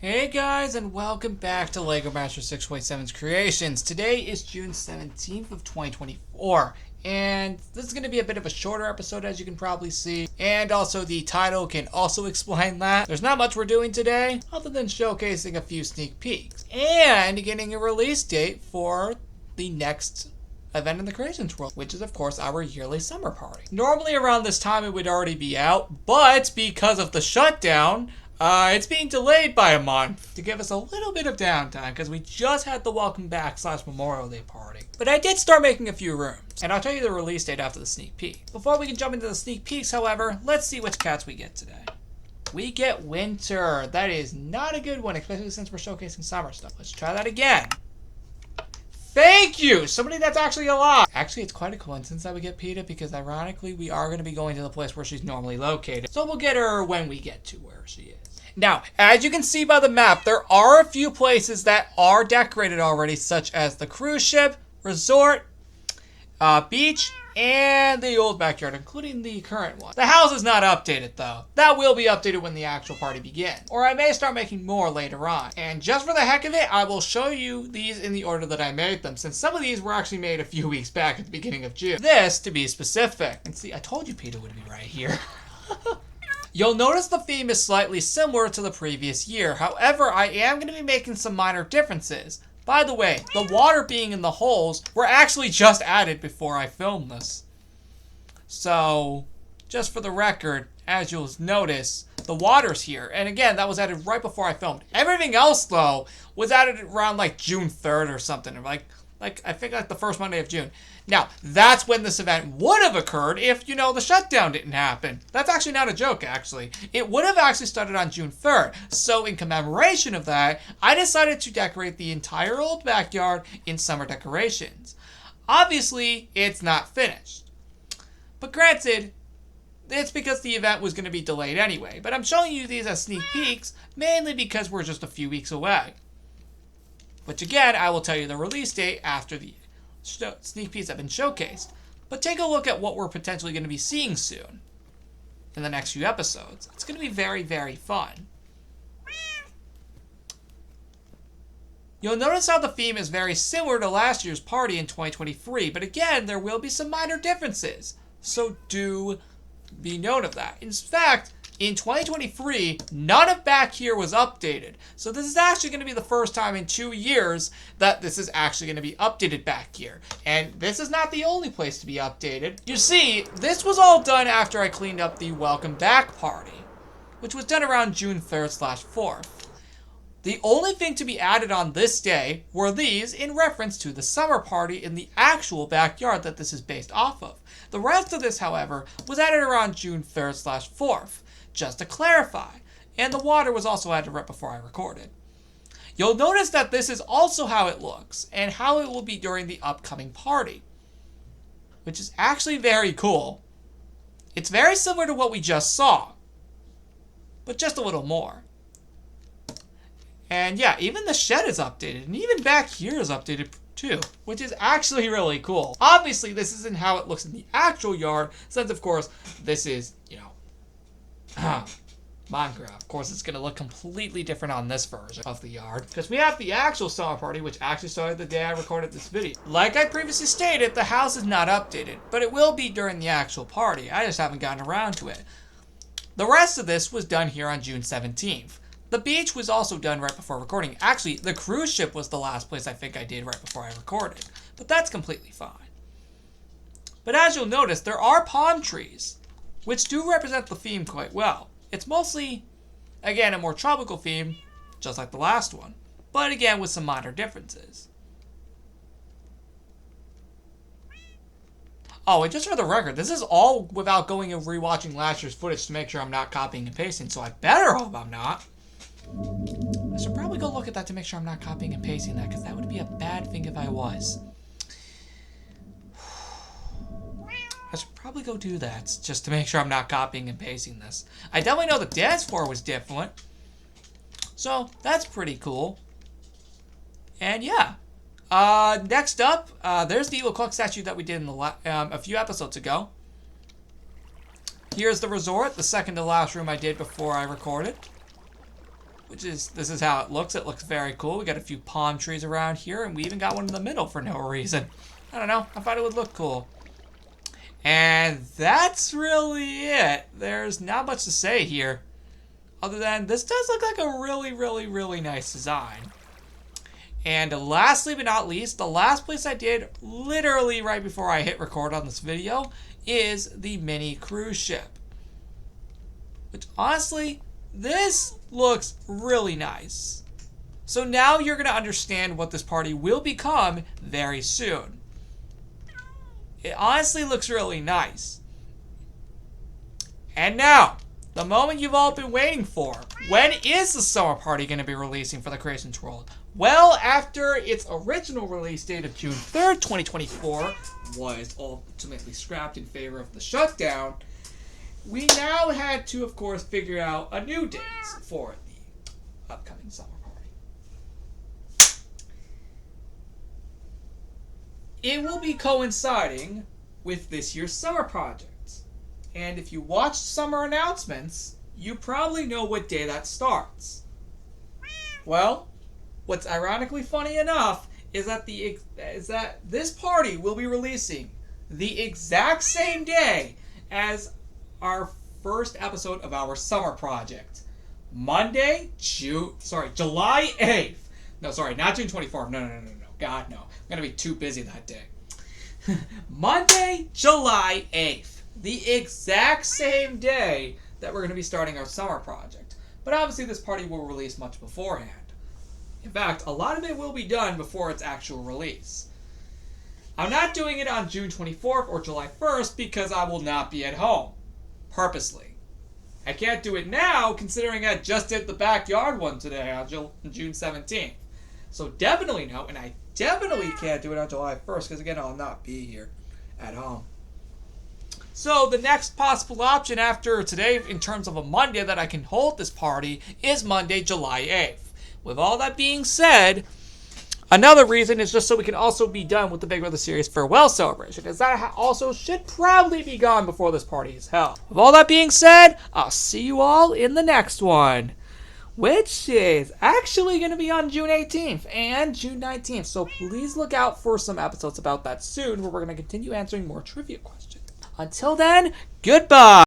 Hey guys, and welcome back to Legomaster627's Creations. Today is June 17th of 2024, and this is going to be a bit of a shorter episode, as you can probably see, and also the title can also explain that. There's not much we're doing today, other than showcasing a few sneak peeks, and getting a release date for the next event in the Creations world, which is of course our yearly summer party. Normally around this time it would already be out, but because of the shutdown, it's being delayed by a month to give us a little bit of downtime because we just had the welcome back / Memorial Day party. But I did start making a few rooms, and I'll tell you the release date after the sneak peek. Before we can jump into the sneak peeks, however, let's see which cats we get today. We get winter. That is not a good one, especially since we're showcasing summer stuff. Let's try that again. Thank you! Somebody that's actually alive. Actually, it's quite a coincidence that we get PETA because ironically, we are going to be going to the place where she's normally located. So we'll get her when we get to where she is. Now, as you can see by the map, there are a few places that are decorated already, such as the cruise ship, resort, beach, and the old backyard, including the current one. The house is not updated, though. That will be updated when the actual party begins. Or I may start making more later on. And just for the heck of it, I will show you these in the order that I made them, since some of these were actually made a few weeks back at the beginning of June. This, to be specific. And see, I told you PETA would be right here. You'll notice the theme is slightly similar to the previous year. However, I am going to be making some minor differences. By the way, the water being in the holes were actually just added before I filmed this. So, just for the record, as you'll notice, the water's here. And again, that was added right before I filmed. Everything else, though, was added around like June 3rd or something. Or I think like the first Monday of June. Now, that's when this event would have occurred if, the shutdown didn't happen. That's actually not a joke, actually. It would have actually started on June 3rd. So in commemoration of that, I decided to decorate the entire old backyard in summer decorations. Obviously, it's not finished. But granted, it's because the event was going to be delayed anyway. But I'm showing you these as sneak peeks, mainly because we're just a few weeks away. Which again, I will tell you the release date after the sneak peeks have been showcased. But take a look at what we're potentially going to be seeing soon in the next few episodes. It's going to be very, very fun. You'll notice how the theme is very similar to last year's party in 2023, but again, there will be some minor differences. So do be note of that. In fact, in 2023, none of back here was updated. So this is actually going to be the first time in 2 years that this is actually going to be updated back here. And this is not the only place to be updated. You see, this was all done after I cleaned up the welcome back party, which was done around June 3rd / 4th. The only thing to be added on this day were these in reference to the summer party in the actual backyard that this is based off of. The rest of this, however, was added around June 3rd / 4th. Just to clarify, and the water was also added right before I recorded. You'll notice that this is also how it looks, and how it will be during the upcoming party, which is actually very cool. It's very similar to what we just saw, but just a little more. And yeah, even the shed is updated, and even back here is updated too, which is actually really cool. Obviously, this isn't how it looks in the actual yard, since of course, this is, Minecraft. Of course, it's going to look completely different on this version of the yard, because we have the actual summer party, which actually started the day I recorded this video. Like I previously stated, the house is not updated, but it will be during the actual party. I just haven't gotten around to it. The rest of this was done here on June 17th. The beach was also done right before recording. Actually, the cruise ship was the last place I think I did right before I recorded, but that's completely fine. But as you'll notice, there are palm trees, which do represent the theme quite well. It's mostly, again, a more tropical theme, just like the last one, but again with some minor differences. Oh, and just for the record, this is all without going and rewatching last year's footage to make sure I'm not copying and pasting, so I better hope I'm not. I should probably go look at that to make sure I'm not copying and pasting that, because that would be a bad thing if I was. I should probably go do that, just to make sure I'm not copying and pasting this. I definitely know the dance floor was different, so that's pretty cool. And yeah, next up, there's the Evil Clock statue that we did in a few episodes ago. Here's the resort, the second to last room I did before I recorded. This is how it looks. It looks very cool. We got a few palm trees around here, and we even got one in the middle for no reason. I don't know. I thought it would look cool. And that's really it. There's not much to say here, other than this does look like a really, really, really nice design. And lastly but not least, the last place I did literally right before I hit record on this video is the mini cruise ship. Which honestly, this looks really nice. So now you're going to understand what this party will become very soon. It honestly looks really nice. And now, the moment you've all been waiting for. When is the summer party going to be releasing for the Creations World? Well, after its original release date of June 3rd, 2024 was ultimately scrapped in favor of the shutdown, we now had to, of course, figure out a new date for the upcoming summer party. It will be coinciding with this year's summer project. And if you watched summer announcements, you probably know what day that starts. Well, what's ironically funny enough is that this party will be releasing the exact same day as our first episode of our summer project. Monday, July 8th. No, sorry, not June 24th. No. God, no. I'm going to be too busy that day. Monday, July 8th. The exact same day that we're going to be starting our summer project. But obviously this party will release much beforehand. In fact, a lot of it will be done before its actual release. I'm not doing it on June 24th or July 1st because I will not be at home. Purposely. I can't do it now considering I just did the backyard one today on June 17th. So definitely no, and I definitely can't do it on July 1st because again, I'll not be here at home. So the next possible option after today in terms of a Monday that I can hold this party is Monday, July 8th. With all that being said, another reason is just so we can also be done with the Big Brother Series farewell celebration, as that also should probably be gone before this party is held. With all that being said, I'll see you all in the next one, which is actually going to be on June 18th and June 19th. So please look out for some episodes about that soon where we're going to continue answering more trivia questions. Until then, goodbye!